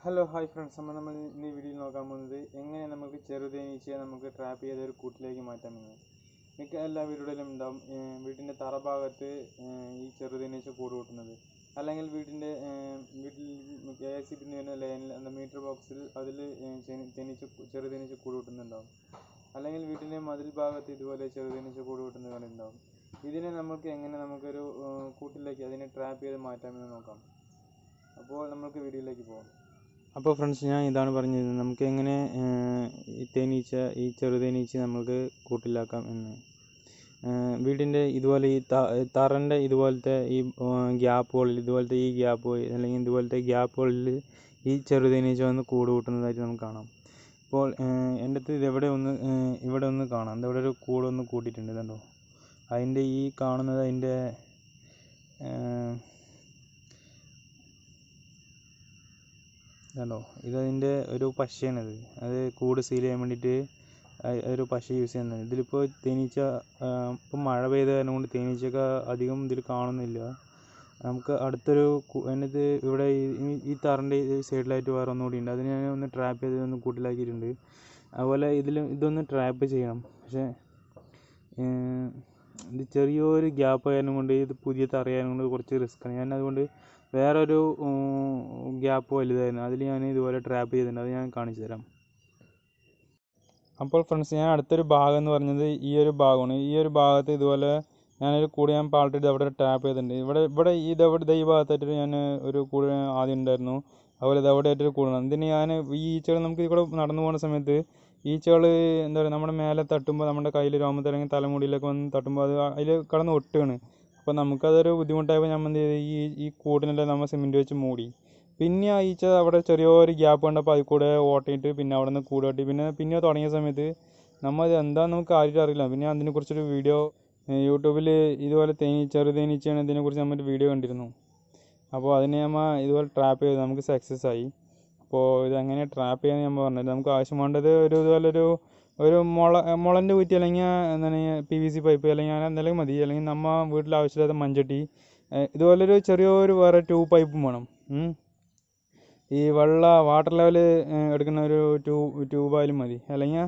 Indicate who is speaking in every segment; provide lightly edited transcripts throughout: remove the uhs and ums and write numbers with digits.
Speaker 1: Hello hi friends, നമ്മൾ ഇന്ന് ഈ വീഡിയോയിൽ നോക്കാൻ പോകുന്നത് എങ്ങനെ നമുക്ക് ചെറുതേനീച്ചയെ നമുക്ക് ട്രാപ്പ് ചെയ്ത ഒരു കൂട്ടിലേക്ക് മാറ്റാമെന്ന്. മിക്ക എല്ലാ വീടുകളിലും ഉണ്ടാവും വീട്ടിൻ്റെ തറഭാഗത്ത് ഈ ചെറുതേനീച്ച കൂട് കൂട്ടുന്നത്. അല്ലെങ്കിൽ വീട്ടിൽ KICB വരുന്ന ലൈനിൽ அந்த മീറ്റർ ബോക്സിൽ അതിൽ ചെറുതേനീച്ച കൂട് കൂട്ടുന്നുണ്ടാവും. അല്ലെങ്കിൽ വീട്ടിൻ്റെ മതിൽ ഭാഗത്ത് ഇതുപോലെ ചെറുതേനീച്ച കൂട് കൂട്ടുന്നത് കണ്ടിട്ടുണ്ടാവും. ഇതിനെ നമുക്ക് എങ്ങനെ നമുക്കൊരു കൂട്ടിലേക്ക് അതിനെ ട്രാപ്പ് ചെയ്ത് മാറ്റാമെന്ന് നോക്കാം. അപ്പോൾ നമുക്ക് വീഡിയോയിലേക്ക് പോകാം. അപ്പോൾ ഫ്രണ്ട്സ്, ഞാൻ ഇതാണ് പറഞ്ഞത്, നമുക്ക് എങ്ങനെ ഈ ചെറുതേനീച്ച നമുക്ക് കൂട്ടിലാക്കാം എന്ന്. വീടിൻ്റെ ഇതുപോലെ ഈ തറൻ്റെ ഇതുപോലത്തെ ഈ ഗ്യാപ്പുകളിൽ അല്ലെങ്കിൽ ഇതുപോലത്തെ ഗ്യാപ്പുകളിൽ ഈ ചെറുതേനീച്ച വന്ന് കൂട് കൂട്ടുന്നതായിട്ട് നമുക്ക് കാണാം. ഇപ്പോൾ എൻ്റെ അടുത്ത് ഇവിടെ ഒന്ന് കാണാം. ഇവിടെ ഒരു കൂടൊന്ന് കൂട്ടിയിട്ടുണ്ട്, കണ്ടോ? അതിൻ്റെ ഈ കാണുന്നത് അതിൻ്റെ കണ്ടോ, ഇതതിൻ്റെ ഒരു പശയാണത്. അത് കൂട് സീൽ ചെയ്യാൻ വേണ്ടിയിട്ട് ഒരു പശ യൂസ് ചെയ്യുന്നത്. ഇതിലിപ്പോൾ തേനീച്ച ഇപ്പം മഴ പെയ്ത കാരണം കൊണ്ട് തേനീച്ചയൊക്കെ അധികം ഇതിൽ കാണുന്നില്ല. നമുക്ക് അടുത്തൊരു എന്നിട്ട് ഇവിടെ ഈ തറൻ്റെ സൈഡിലായിട്ട് വേറെ ഒന്നുകൂടി ഉണ്ട്. അതിനെ ഞാൻ ഒന്ന് ട്രാപ്പ് ചെയ്ത് ഒന്ന് കൂട്ടിലാക്കിയിട്ടുണ്ട്. അതുപോലെ ഇതൊന്ന് ട്രാപ്പ് ചെയ്യണം. പക്ഷേ ഇത് ചെറിയൊരു ഗ്യാപ്പ് ആയതുകൊണ്ട് കൊണ്ട് ഇത് പുതിയ തറയായത് കൊണ്ട് കുറച്ച് റിസ്ക്കാണ്. ഞാൻ അതുകൊണ്ട് വേറൊരു ഗ്യാപ്പ് വലുതായിരുന്നു, അതിൽ ഞാൻ ഇതുപോലെ ട്രാപ്പ് ചെയ്തിട്ടുണ്ട്. അത് ഞാൻ കാണിച്ചു തരാം. അപ്പോൾ ഫ്രണ്ട്സ്, ഞാൻ അടുത്തൊരു ഭാഗം എന്ന് പറഞ്ഞത് ഈ ഒരു ഭാഗമാണ്. ഈ ഒരു ഭാഗത്ത് ഇതുപോലെ ഞാനൊരു കൂട് ഞാൻ പാൾട്ടിട്ട് അവിടെ ട്രാപ്പ് ചെയ്തിട്ടുണ്ട്. ഇവിടെ ഈ ഭാഗത്തായിട്ട് ഞാൻ ഒരു കൂട് ആദ്യം ഉണ്ടായിരുന്നു. അതുപോലെ ഇതവിടെ ആയിട്ടൊരു കൂടാണ്. ഇതിന് ഞാൻ ഈ ഈച്ചകൾ നമുക്ക് ഇവിടെ നടന്നു പോകുന്ന സമയത്ത് ഈച്ചകൾ എന്താ പറയുക, നമ്മുടെ മേലെ തട്ടുമ്പോൾ നമ്മുടെ കയ്യിൽ രോമത്തിൽ അല്ലെങ്കിൽ തലമുടിയിലൊക്കെ വന്ന് തട്ടുമ്പോൾ അത് അതിൽ കിടന്ന് ഒട്ടുകയാണ്. അപ്പോൾ നമുക്കതൊരു ബുദ്ധിമുട്ടായപ്പോൾ നമ്മൾ എന്ത് ചെയ്ത് ഈ കൂടിനെല്ലാം നമ്മൾ സിമെൻറ്റ് വെച്ച് മൂടി. പിന്നെ ആ ഈച്ച അവിടെ ചെറിയൊരു ഗ്യാപ്പ് കണ്ടപ്പോൾ അതിൽ കൂടെ ഓട്ടിയിട്ട് പിന്നെ അവിടെ നിന്ന് കൂട് കെട്ടി പിന്നെ തുടങ്ങിയ സമയത്ത് നമ്മൾ അത് എന്താണെന്ന് നമുക്ക് ആരും അറിയില്ല. പിന്നെ അതിനെക്കുറിച്ചൊരു വീഡിയോ യൂട്യൂബിൽ ഇതുപോലെ ചെറുതേനീച്ചയാണ് ഇതിനെക്കുറിച്ച് നമ്മൾ വീഡിയോ കണ്ടിരുന്നു. അപ്പോൾ അതിനെ നമ്മൾ ഇതുപോലെ ട്രാപ്പ് ചെയ്ത് നമുക്ക് സക്സസ് ആയി. അപ്പോൾ ഇതെങ്ങനെ ട്രാപ്പ് ചെയ്യാമെന്ന് ഞാൻ പറഞ്ഞത്, നമുക്ക് ആവശ്യം വേണ്ടത് ഇതുപോലൊരു മുളൻ്റെ കുറ്റി അല്ലെങ്കിൽ എന്താണ് PVC പൈപ്പ് അല്ലെങ്കിൽ അങ്ങനെ എന്തെങ്കിലും മതി. അല്ലെങ്കിൽ നമ്മൾ വീട്ടിൽ ആവശ്യമില്ലാത്ത മൺചട്ടി, ഇതുപോലൊരു ചെറിയൊരു വേറെ ട്യൂബ് പൈപ്പും വേണം. ഈ വാട്ടർ ലെവൽ എടുക്കുന്ന ഒരു ട്യൂബായാലും മതി. അല്ലെങ്കിൽ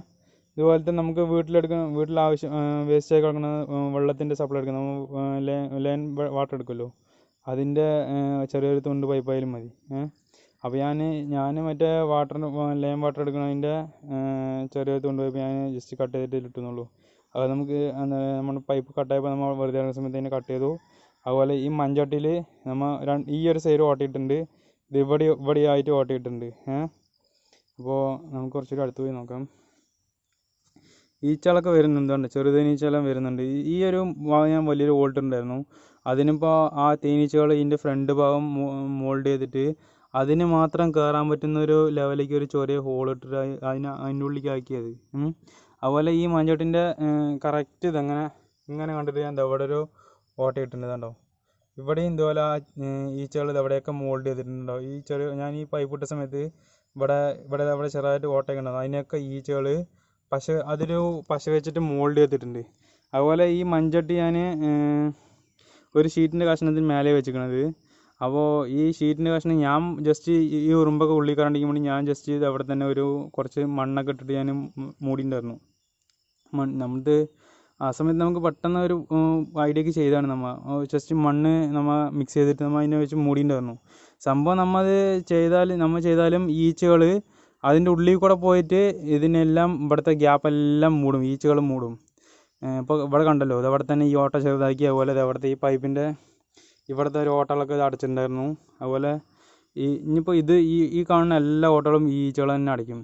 Speaker 1: ഇതുപോലത്തെ നമുക്ക് വീട്ടിൽ ആവശ്യം വേസ്റ്റായി കിടക്കുന്ന വെള്ളത്തിൻ്റെ സപ്ലൈ എടുക്കുന്ന ലൈൻ വാട്ടർ എടുക്കുമല്ലോ, അതിൻ്റെ ചെറിയൊരു തുണ്ട് പൈപ്പായാലും മതി. അപ്പോൾ ഞാൻ മറ്റേ ലൈൻ വാട്ടർ എടുക്കുന്നതിൻ്റെ ചെറിയൊരു തുണ്ട് പൈപ്പ് ഞാൻ ജസ്റ്റ് കട്ട് ചെയ്തിട്ട് ഇട്ടുന്നുള്ളൂ. അത് നമുക്ക് നമ്മുടെ പൈപ്പ് കട്ടായപ്പോൾ നമ്മൾ വെറുതെ ഇറങ്ങുന്ന സമയത്ത് അതിനെ കട്ട് ചെയ്തു. അതുപോലെ ഈ മൺചട്ടിയിൽ നമ്മൾ ഈ ഒരു സൈഡ് ഓട്ടിയിട്ടുണ്ട്, ഇത് ഇവിടെ ആയിട്ട് ഓട്ടിയിട്ടുണ്ട്. അപ്പോൾ നമുക്ക് കുറച്ചുകൂടി അടുത്ത് പോയി നോക്കാം. ഈച്ചകളൊക്കെ വരുന്നുണ്ട്, ചെറുതേനീച്ചയെല്ലാം വരുന്നുണ്ട്. ഈ ഒരു ഭാഗം ഞാൻ വലിയൊരു ഓൾട്ടുണ്ടായിരുന്നു. അതിനിപ്പോൾ ആ തേനീച്ചകൾ ഇതിൻ്റെ ഫ്രണ്ട് ഭാഗം മോൾഡ് ചെയ്തിട്ട് അതിന് മാത്രം കയറാൻ പറ്റുന്ന ഒരു ലെവലിലേക്ക് ഒരു ചെറിയ ഹോൾ ഇട്ടിട്ട് അതിൻ്റെ ഉള്ളിലേക്ക് ആക്കിയത്. അതുപോലെ ഈ മൺചട്ടിൻ്റെ കറക്റ്റ് ഇങ്ങനെ കണ്ടിട്ട് ഞാൻ ഇവിടെ ഒരു ഓട്ടയിട്ടുണ്ട്, കണ്ടോ? ഇവിടെയും ഇതുപോലെ ഈച്ചകൾ ഇവിടെയൊക്കെ മോൾഡ് ചെയ്തിട്ടുണ്ടോ. ഞാൻ ഈ പൈപ്പ് ഇട്ട സമയത്ത് ഇവിടെ ചെറുതായിട്ട് ഓട്ടയൊക്കെ ഉണ്ടാകും. അതിനൊക്കെ ഈച്ചകൾ അതൊരു പശ വെച്ചിട്ട് മോൾഡ് ചെയ്തിട്ടുണ്ട്. അതുപോലെ ഈ മൺചട്ടി ഞാൻ ഒരു ഷീറ്റിൻ്റെ കഷ്ണത്തിന് മേലെ വെച്ചിരിക്കണത്. അപ്പോൾ ഈ ഷീറ്റിൻ്റെ കഷ്ണം ഞാൻ ജസ്റ്റ് ഈ ഉറുമ്പൊക്കെ ഉള്ളിൽ കയറാണ്ടിരിക്കാൻ വേണ്ടി ഞാൻ ജസ്റ്റ് അവിടെ തന്നെ കുറച്ച് മണ്ണൊക്കെ ഇട്ടിട്ട് ഞാൻ മൂടിയിട്ടുണ്ടായിരുന്നു. നമുക്ക് ആ സമയത്ത് നമുക്ക് പെട്ടെന്ന് ഒരു ഐഡിയക്ക് ചെയ്താണ്. ജസ്റ്റ് മണ്ണ് മിക്സ് ചെയ്തിട്ട് അതിനെ വെച്ച് മൂടിയിട്ടുണ്ടായിരുന്നു. സംഭവം നമ്മൾ ചെയ്താലും ഈച്ചകൾ അതിൻ്റെ ഉള്ളിൽ കൂടെ പോയിട്ട് ഇതിനെല്ലാം ഇവിടുത്തെ ഗ്യാപ്പെല്ലാം മൂടും, ഈച്ചകൾ മൂടും. ഇപ്പോൾ ഇവിടെ കണ്ടല്ലോ, ഇതവിടെ തന്നെ ഈ ഓട്ട ചെറുതാക്കി. അതുപോലെ അവിടുത്തെ ഈ പൈപ്പിൻ്റെ ഇവിടുത്തെ ഒരു ഓട്ടകളൊക്കെ അടച്ചിട്ടുണ്ടായിരുന്നു. അതുപോലെ ഇനിയിപ്പോൾ ഈ കാണുന്ന എല്ലാ ഓട്ടകളും ഈ ഈച്ചകൾ തന്നെ അടയ്ക്കും.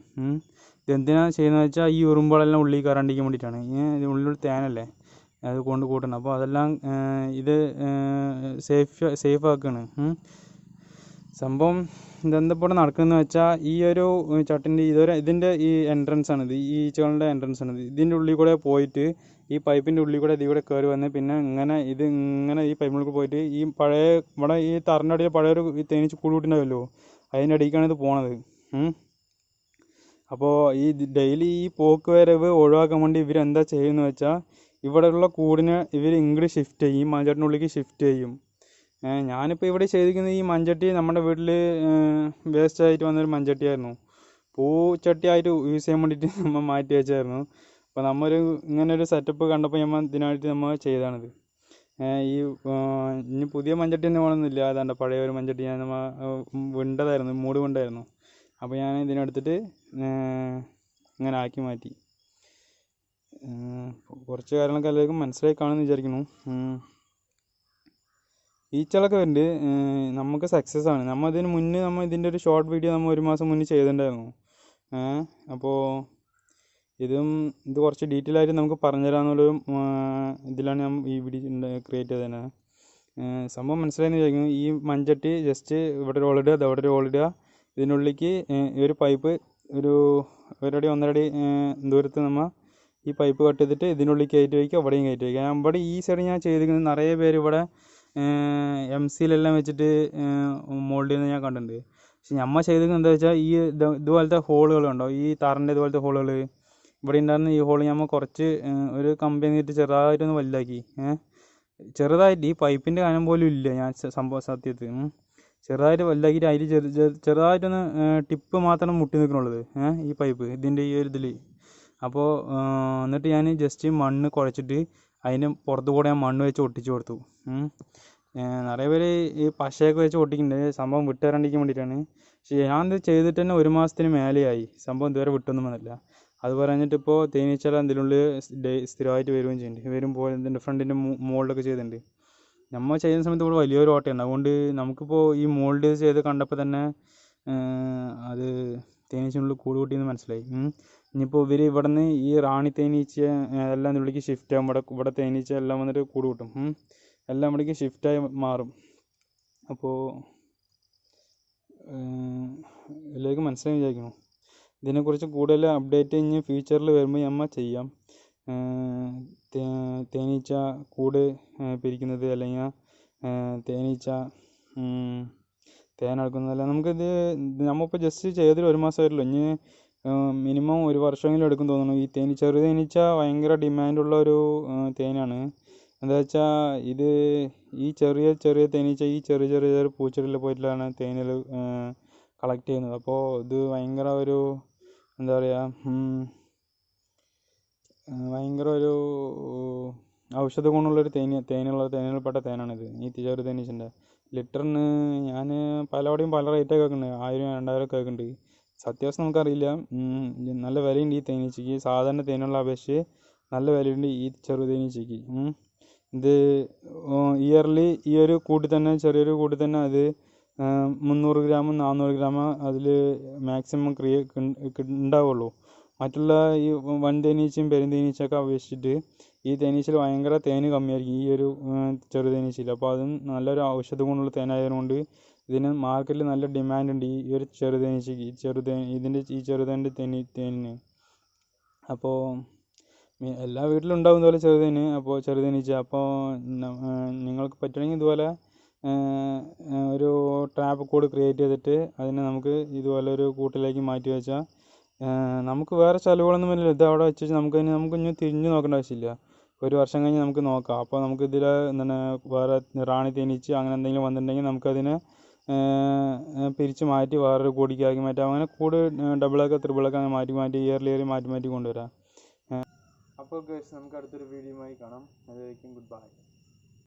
Speaker 1: ഇതെന്തിനാണ് ചെയ്യുന്നത് വെച്ചാൽ ഈ ഉറുമ്പുകളെല്ലാം ഉള്ളിൽ കയറാണ്ടിരിക്കാൻ വേണ്ടിയിട്ടാണ്. ഉള്ളിൽ തേനല്ലേ അത് കൂട്ടണം. അപ്പോൾ അതെല്ലാം ഇത് സേഫ് ആക്കുകയാണ്. സംഭവം ഇതെന്തപ്പോൾ നടക്കുന്നതെന്ന് വെച്ചാൽ ഈ ഒരു ചട്ടിൻ്റെ ഇതിൻ്റെ ഈ എൻട്രൻസ് ആണിത്, ഈ ഈച്ചകളുടെ എൻട്രൻസ് ആണിത്. ഇതിൻ്റെ ഉള്ളിൽ കൂടെ പോയിട്ട് ഈ പൈപ്പിൻ്റെ ഉള്ളിൽ കൂടെ ഇതിൽ കൂടെ കയറി വന്ന് പിന്നെ ഇങ്ങനെ ഈ പൈപ്പിനുള്ളിൽ കൂടെ പോയിട്ട് ഈ ഇവിടെ ഈ തറിൻ്റെ അടിയിൽ പഴയൊരു തേനീച്ച കൂട്ടുണ്ടാവുമല്ലോ, അതിൻ്റെ അടിയിലേക്കാണ് ഇത് പോണത്. അപ്പോൾ ഈ ഡെയിലി ഈ പോക്ക് വരവ് ഒഴിവാക്കാൻ വേണ്ടി ഇവരെന്താ ചെയ്യുന്നത് വെച്ചാൽ ഇവിടെയുള്ള കൂടിനെ ഇവർ ഇങ്ങോട്ട് ഷിഫ്റ്റ് ചെയ്യും, ഈ മൺചട്ടിനുള്ളിലേക്ക് ഷിഫ്റ്റ് ചെയ്യും. ഞാനിപ്പോൾ ഇവിടെ ചെയ്തിരിക്കുന്ന ഈ മൺചട്ടി നമ്മുടെ വീട്ടിൽ വേസ്റ്റായിട്ട് വന്നൊരു മൺചട്ടിയായിരുന്നു. പൂച്ചട്ടിയായിട്ട് യൂസ് ചെയ്യാൻ വേണ്ടിയിട്ട് നമ്മൾ മാറ്റി വെച്ചായിരുന്നു. അപ്പോൾ ഇങ്ങനൊരു സെറ്റപ്പ് കണ്ടപ്പോൾ ഇതിനായിട്ട് നമ്മൾ ചെയ്തതാണിത്. ഈ ഇനി പുതിയ മൺചട്ടി തന്നെ വേണമെന്നില്ല. അതാണ്ട് പഴയ ഒരു മൺചട്ടി നമ്മൾ വിണ്ടതായിരുന്നു, മൂട് വിണ്ടായിരുന്നു. അപ്പോൾ ഞാൻ ഇതിനെടുത്തിട്ട് ഇങ്ങനെ ആക്കി മാറ്റി. കുറച്ച് കാര്യങ്ങളൊക്കെ എല്ലാവർക്കും മനസ്സിലായി കാണുമെന്ന് വിചാരിക്കുന്നു. ഈച്ചകളൊക്കെ വരുന്നുണ്ട്. നമുക്ക് സക്സസ് ആണ്. നമ്മൾ ഇതിൻ്റെ ഒരു ഷോർട്ട് വീഡിയോ നമ്മൾ 1 മാസം മുന്നേ ചെയ്തിട്ടുണ്ടായിരുന്നു. അപ്പോൾ ഇത് കുറച്ച് ഡീറ്റെയിൽ ആയിട്ട് നമുക്ക് പറഞ്ഞുതരാമെന്നുള്ളൊരു ഇതിലാണ് ഞാൻ ഈ വീഡിയോ ക്രിയേറ്റ് ചെയ്തത് തന്നെ. സംഭവം മനസ്സിലായെന്ന് വിചാരിക്കുന്നു. ഈ മൺചട്ടി ജസ്റ്റ് ഇവിടെ ഒരു ഹോളിടുക, അവിടെ ഒരു ഹോളിടുക. ഇതിനുള്ളിലേക്ക് ഈ ഒരു പൈപ്പ് ഒരു 1 അടി 1.5 അടി ദൂരത്ത് നമ്മൾ ഈ പൈപ്പ് കട്ട് ചെയ്തിട്ട് ഇതിനുള്ളിൽ കയറ്റി വയ്ക്കുക, അവിടെയും കയറ്റി വയ്ക്കുക. ഇവിടെ ഈ സൈഡ് ഞാൻ ചെയ്തിരിക്കുന്നത് നിറയെ പേര് ഇവിടെ MCയിലെല്ലാം വെച്ചിട്ട് മോൾഡ് ചെയ്യുന്നത് ഞാൻ കണ്ടിട്ടുണ്ട്. പക്ഷെ നമ്മൾ ചെയ്തിരിക്കുന്നത് എന്താ വെച്ചാൽ ഈ ഇതുപോലത്തെ ഹോളുകളുണ്ടോ, ഈ താറിൻ്റെ ഇതുപോലത്തെ ഹോളുകൾ ഇവിടെ ഉണ്ടായിരുന്ന ഈ ഹോൾ നമ്മൾ കുറച്ച് ഒരു കമ്പി എന്നിട്ട് ചെറുതായിട്ടൊന്ന് വലുതാക്കി. ചെറുതായിട്ട് ഈ പൈപ്പിൻ്റെ കനം പോലും ഇല്ല ഞാൻ സംഭവം സത്യത്തിൽ ചെറുതായിട്ട് വലുതാക്കിയിട്ട് അതിൽ ചെറുതായിട്ടൊന്ന് ടിപ്പ് മാത്രം മുട്ടി നിൽക്കണുള്ളത് ഈ പൈപ്പ് ഇതിൻ്റെ ഈ ഒരു ഇതിൽ. അപ്പോൾ എന്നിട്ട് ഞാൻ ജസ്റ്റ് മണ്ണ് കുഴച്ചിട്ട് അതിന് പുറത്ത് കൂടെ ഞാൻ മണ്ണ് വെച്ച് ഒട്ടിച്ച് കൊടുത്തു. നിറയെ പേര് ഈ പശയൊക്കെ വെച്ച് ഒട്ടിക്കുന്നുണ്ട്, സംഭവം വിട്ട് തരാണ്ടിരിക്കാൻ വേണ്ടിയിട്ടാണ്. പക്ഷേ ഞാനിത് ചെയ്തിട്ട് തന്നെ 1 മാസത്തിന് മേലെയായി, സംഭവം ഇതുവരെ വിട്ടൊന്നും വന്നില്ല. അത് പറഞ്ഞിട്ട് ഇപ്പോൾ തേനീച്ചകൾ അതിനുള്ളിൽ സ്ഥിരമായിട്ട് വരികയും ചെയ്യുന്നുണ്ട്. വരുമ്പോൾ ഇതിൻ്റെ ഫ്രണ്ടിൻ്റെ മോൾഡൊക്കെ ചെയ്തിട്ടുണ്ട്. നമ്മൾ ചെയ്യുന്ന സമയത്ത് ഇവിടെ വലിയൊരു ഓട്ടയുണ്ട്. അതുകൊണ്ട് നമുക്കിപ്പോൾ ഈ മോൾഡ് ചെയ്ത് കണ്ടപ്പോൾ തന്നെ അത് തേനീച്ചനുള്ളിൽ കൂട് കൂട്ടിയെന്ന് മനസ്സിലായി. ഇനിയിപ്പോൾ ഇവിടെ നിന്ന് ഈ റാണി തേനീച്ച എല്ലാം ഇതിലേക്ക് ഷിഫ്റ്റ് ആകും. ഇവിടെ തേനീച്ച എല്ലാം വന്നിട്ട് കൂട് കൂട്ടും. എല്ലാം ഇവിടേക്ക് ഷിഫ്റ്റായി മാറും. അപ്പോൾ എല്ലാവർക്കും മനസ്സിലായി വിചാരിക്കുന്നു. ഇതിനെക്കുറിച്ച് കൂടുതൽ അപ്ഡേറ്റ് ഇനി ഫ്യൂച്ചറിൽ വരുമ്പോൾ നമ്മൾ ചെയ്യാം. തേനീച്ച കൂട് പിരിക്കുന്നത് അല്ലെങ്കിൽ തേനീച്ച തേനെടുക്കുന്നതെല്ലാം നമുക്കിത് നമ്മളിപ്പോൾ ജസ്റ്റ് ചെയ്തൊരു 1 മാസമായിട്ടുള്ളൂ. ഇനി മിനിമം 1 വർഷമെങ്കിലും എടുക്കും തോന്നുന്നു. ഈ ചെറു തേനീച്ച ഭയങ്കര ഡിമാൻഡുള്ള ഒരു തേനാണ്. എന്താ വെച്ചാൽ ഈ ചെറിയ തേനീച്ച ഈ ചെറിയ പൂച്ചെടിയിൽ പോയിട്ടാണ് തേനിൽ കളക്ട് ചെയ്യുന്നത്. അപ്പോൾ ഇത് ഭയങ്കര ഒരു എന്താ പറയുക, ഭയങ്കര ഒരു ഔഷധ ഗുണമുള്ളൊരു തേനിൽപ്പെട്ട തേനാണിത്. ഈ ചെറു തേനീച്ചൻ്റെ ലിറ്ററിന് ഞാൻ പലവിടെയും പല റേറ്റൊക്കെ കേൾക്കുന്നുണ്ട്. 1000 2000 ഒക്കെ കേൾക്കുന്നുണ്ട്. സത്യാവസ്ഥ നമുക്കറിയില്ല. നല്ല വിലയുണ്ട് ഈ തേനീച്ചയ്ക്ക്. സാധാരണ തേനുള്ള അപേക്ഷിച്ച് നല്ല വിലയുണ്ട് ഈ ചെറു തേനീച്ചയ്ക്ക്. ഇത് ഇയർലി ഈ ഒരു കൂട്ടിൽ തന്നെ, ചെറിയൊരു കൂട്ടിൽ തന്നെ അത് 300 ഗ്രാം 400 ഗ്രാം അതിൽ മാക്സിമം ഉണ്ടാവുള്ളൂ. മറ്റുള്ള ഈ വൻതേനീച്ചയും പെരുന്തേനീച്ചയൊക്കെ അപേക്ഷിച്ചിട്ട് ഈ തേനീച്ചയിൽ ഭയങ്കര തേന് കമ്മിയായിരിക്കും ഈ ഒരു ചെറു തേനീച്ചയിൽ. അപ്പോൾ അതും നല്ലൊരു ഔഷധ ഗുണമുള്ള തേനായതുകൊണ്ട് ഇതിന് മാർക്കറ്റിൽ നല്ല ഡിമാൻഡ് ഉണ്ട് ഈ ഒരു ചെറു തേനീച്ചയ്ക്ക്, ഈ ചെറുതേൻ്റെ തേനിന്. അപ്പോൾ എല്ലാ വീട്ടിലും ഉണ്ടാകും ഇതുപോലെ ചെറുതേന്. അപ്പോൾ ചെറുതേനീച്ച അപ്പോൾ നിങ്ങൾക്ക് പറ്റുമെങ്കിൽ ഇതുപോലെ ഒരു ട്രാപ്പ് കൂട് ക്രിയേറ്റ് ചെയ്തിട്ട് അതിനെ നമുക്ക് ഇതുപോലെ ഒരു കൂട്ടിലേക്ക് മാറ്റി വെച്ചാൽ നമുക്ക് വേറെ ചിലവുകളൊന്നും വരില്ല. ഇത് അവിടെ വെച്ച് നമുക്കിനി തിരിഞ്ഞ് നോക്കേണ്ട ആവശ്യമില്ല. 1 വർഷം കഴിഞ്ഞ് നമുക്ക് നോക്കാം. അപ്പോൾ നമുക്കിതിൽ എന്താണ് വേറെ റാണി തേനീച്ച അങ്ങനെ എന്തെങ്കിലും വന്നിട്ടുണ്ടെങ്കിൽ നമുക്കതിനെ പിരിച്ച് മാറ്റി വേറൊരു കൂടിക്കാക്കി മാറ്റാം. അങ്ങനെ കൂട് ഡബിളൊക്കെ ത്രിബിളൊക്കെ അങ്ങനെ മാറ്റി ഇയർലി മാറ്റി കൊണ്ടുവരാം. അപ്പോൾ ഗൈസ് നമുക്ക് അടുത്തൊരു വീഡിയോയുമായി കാണാം. അതുവരേക്കും ഗുഡ് ബൈ.